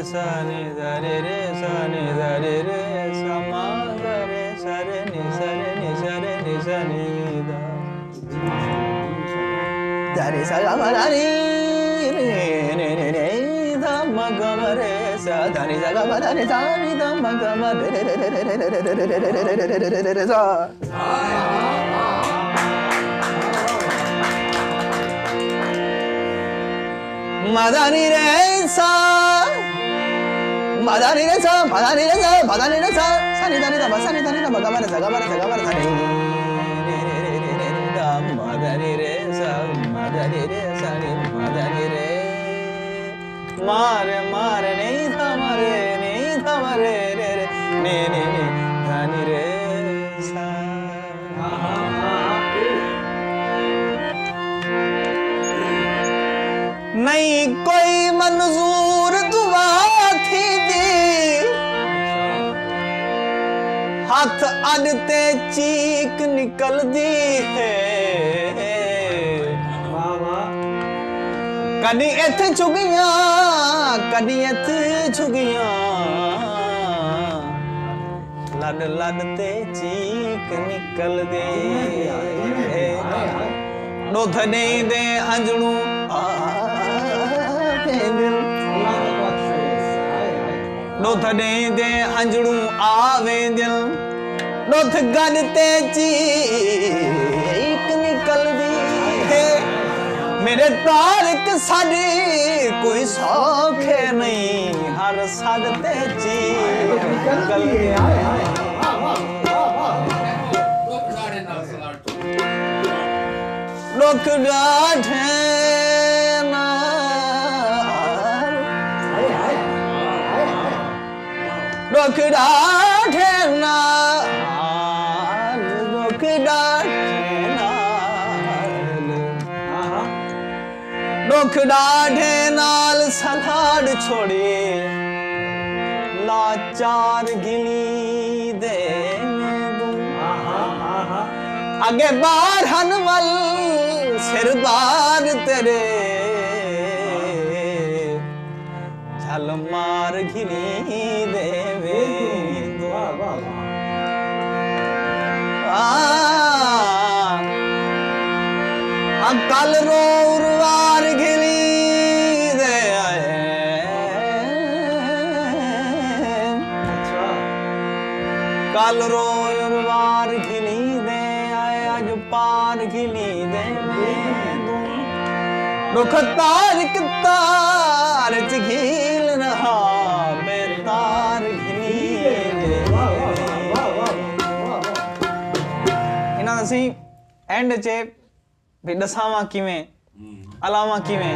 sa ni da re re sa ni da re re sa ma ga re sa re ni sa re ni sa re ni sa ni da da re sa ga ma da ni re re re re da ma ga ma re sa da ni sa ga ma da ni sa ni da ma ga ma re re re re re re re re re sa ma da ni re sa ma da ni re sa ma da ni re sa ma da ni re sa sa ni da ni da ma sa ni da ni da ma ga ma re sa ga ma re sa ga ma re sa ni re re re re re da ma da ni re sa ma da ni re sa ni ma da ni re ma re नहीं था mare नहीं था mare re re ne ne ne da ni re sa नहीं कोई मंजूर दुआ थी दी हाथ अड़ते चीख निकल दी है कदी इत्थे झुगियां कदी इत्थे झुगियां लड़ लड़ ते चीख निकल दी है दुध नहीं दे अंजड़ू दुध नहीं दे अंजड़ू आवे दिल दुध गद ते चीख निकल दी है मेरे तारिक साडी कोई सौखे नहीं हर सद ते चीख निकल दी लोक डाढ़े लोक डाढ़े नाल लोक डाढ़े नाल लोक डाढ़े नाल सलाड छोड़ी लाचार गिली दे आगे बार हनवल सिर बार तेरे झल मार घिरी देवे कल रोरवार घिरी दे आए कल रोरवार घिरी दे आए आज पार घिली दे दुख तारिक तार च घील रहा बेतार घिली इन्हां ਅਸੀਂ ਐਂਡ 'ਚ ਵੀ ਦਸਾਵਾਂ ਕਿਵੇਂ ਅਲਾਵਾਂ ਕਿਵੇਂ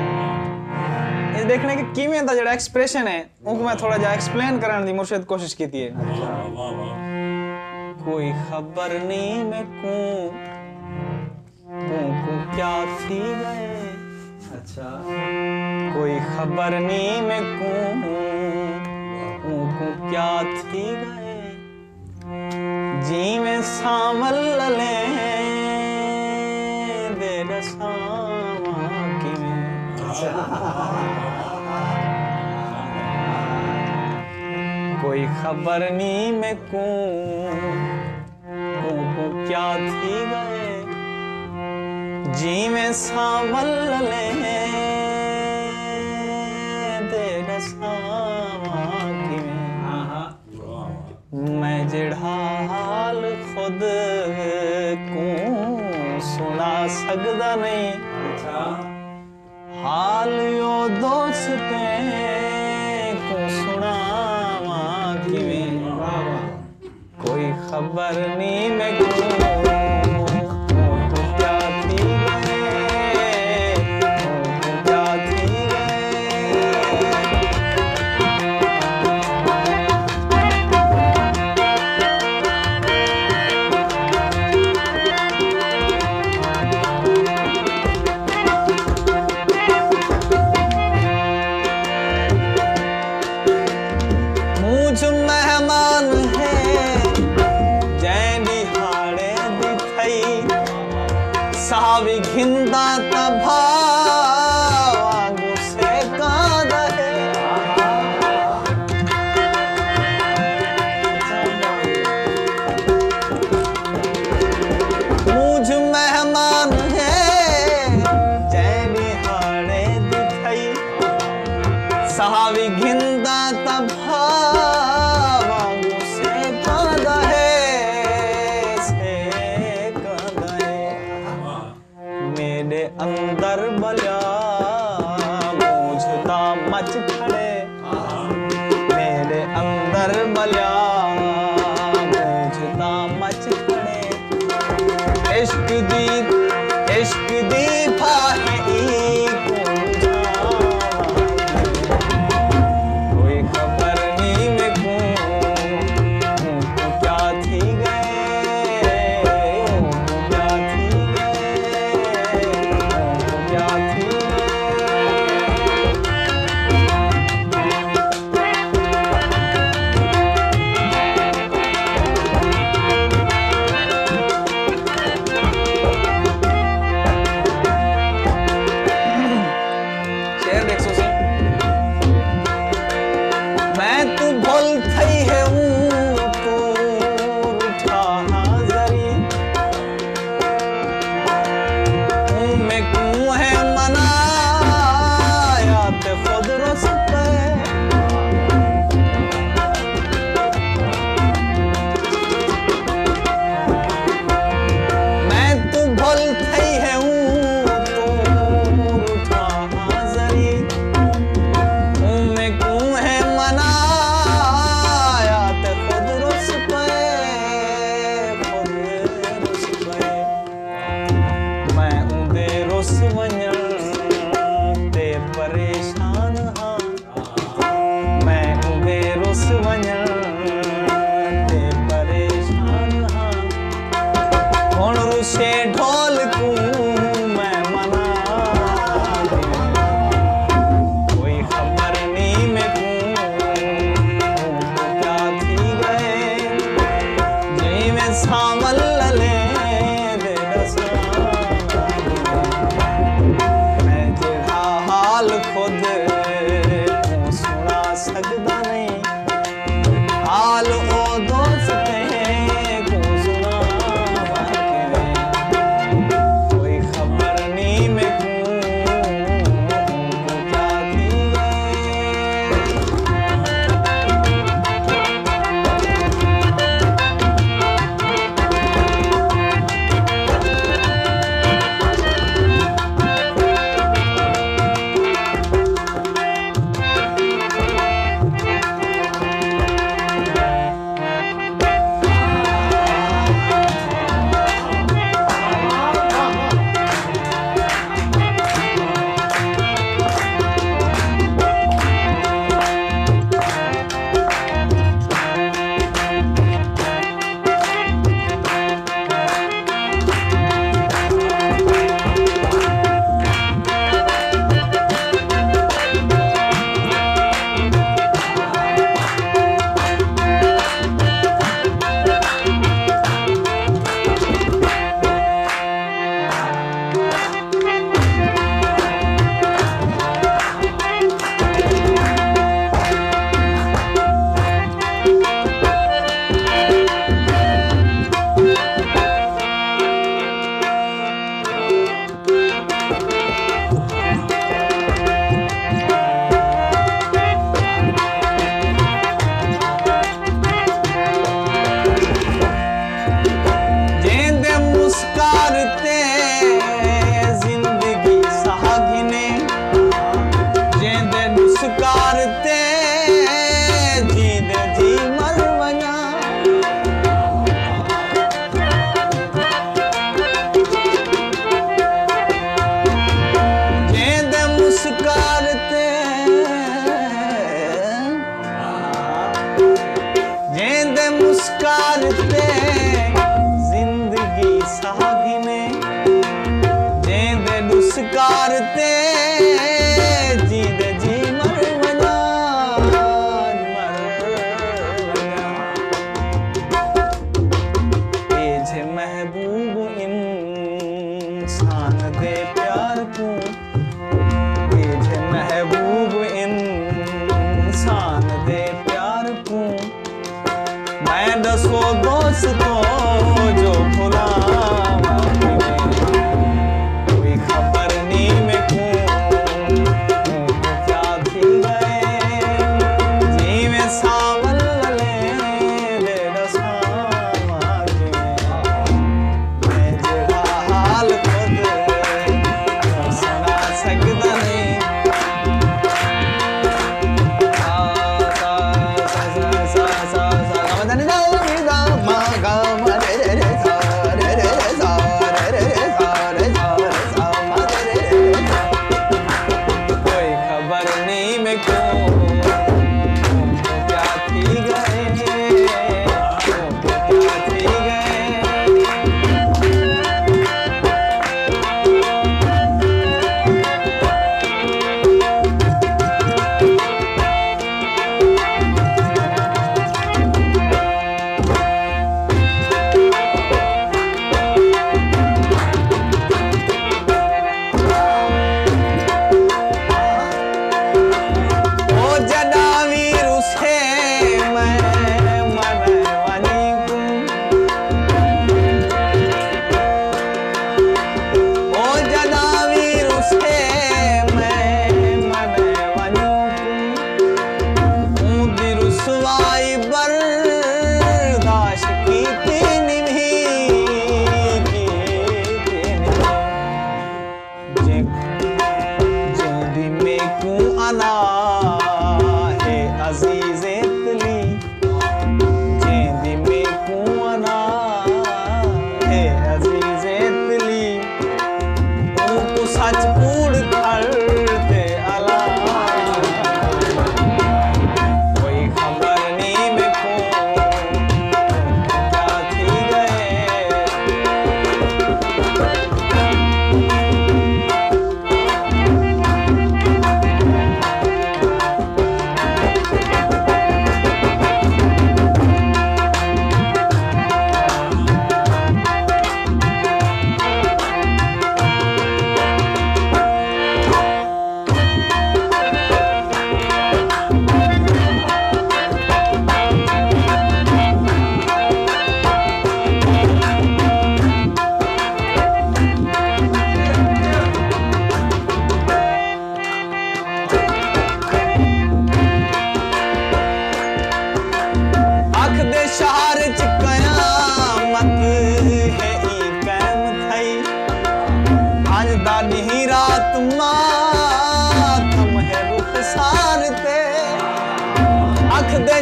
ਇਹ ਦੇਖਣੇ ਕਿ ਕਿਵੇਂ ਦਾ ਜਿਹੜਾ ਐਕਸਪ੍ਰੈਸ਼ਨ ਹੈ ਉਹ ਮੈਂ ਥੋੜਾ ਜਿਹਾ ਐਕਸਪਲੇਨ ਕਰਨ ਦੀ ਮੁਰਸ਼ਿਦ ਕੋਸ਼ਿਸ਼ ਕੀਤੀ ਹੈ कोई खबर नहीं मैं तुमको क्या थी गए अच्छा कोई खबर नहीं मैं तुमको क्या थी गए जी में सामल ले दे रसावा की में कोई खबर नहीं मैं को क्या थी गए जी में सावल ले दे रसावा की मैं जिड़ा हाल खुद को सुना सकदा नहीं हाल यो दोस्ते को सुना कोई खबर नहीं मैं क्या थी क्या थी मुझ मेहमान है सहावी घिंदा तभावा से कांदा है मेरे अंदर बलिया मूझता मच खड़े मेरे अंदर बलिया मूझता मच खड़े इश्क दीपा है कोई खबर नहीं में क्या थी गए क्या थी क्या थी में को क्या थी गए क्या थी गए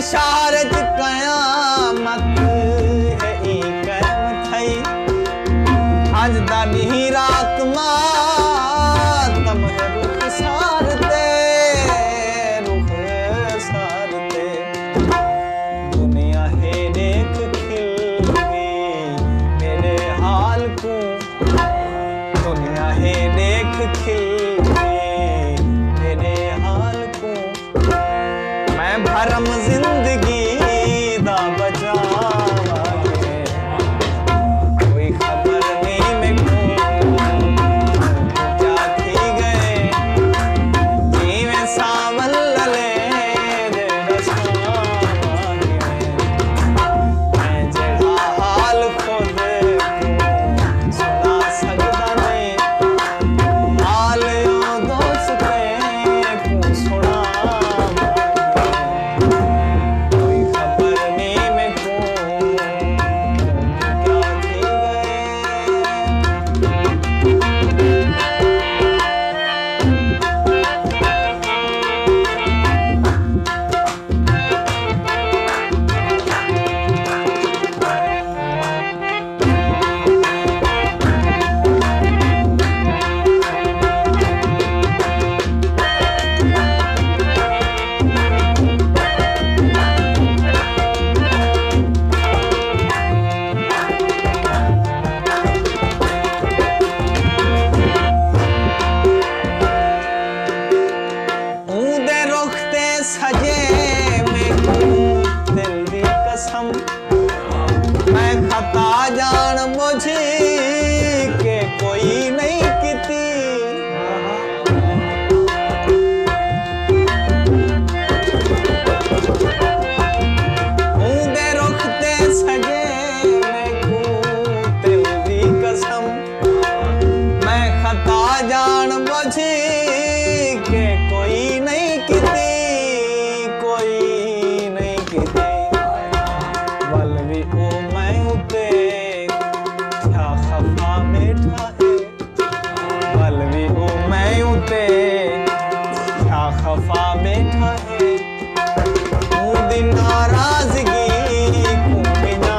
शारज कयामत है ई कैम थई आज दानी रात मातम है रुख सारते दुनिया है देख खिल मेरे हाल को दुनिया है देख खिल मेरे हाल को मैं भरम जिंदगी दा बचावांगे कोई खबर नहीं मैं को क्या थी गए जी में सावन लले दे रसावांगे मैं जड़ा हाल खुद सुना सकता नहीं हाल यो दोस्त को सुना मैं खता जान मुझे के कोई नहीं किती दे रुखते सजे मैं को दिल दी कसम मैं खता जान मुझे के कोई नहीं किती खफा बैठा है दिन नाराजगी को बिना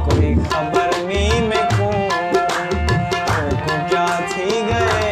कोई खबर नहीं मैं को क्या थी गए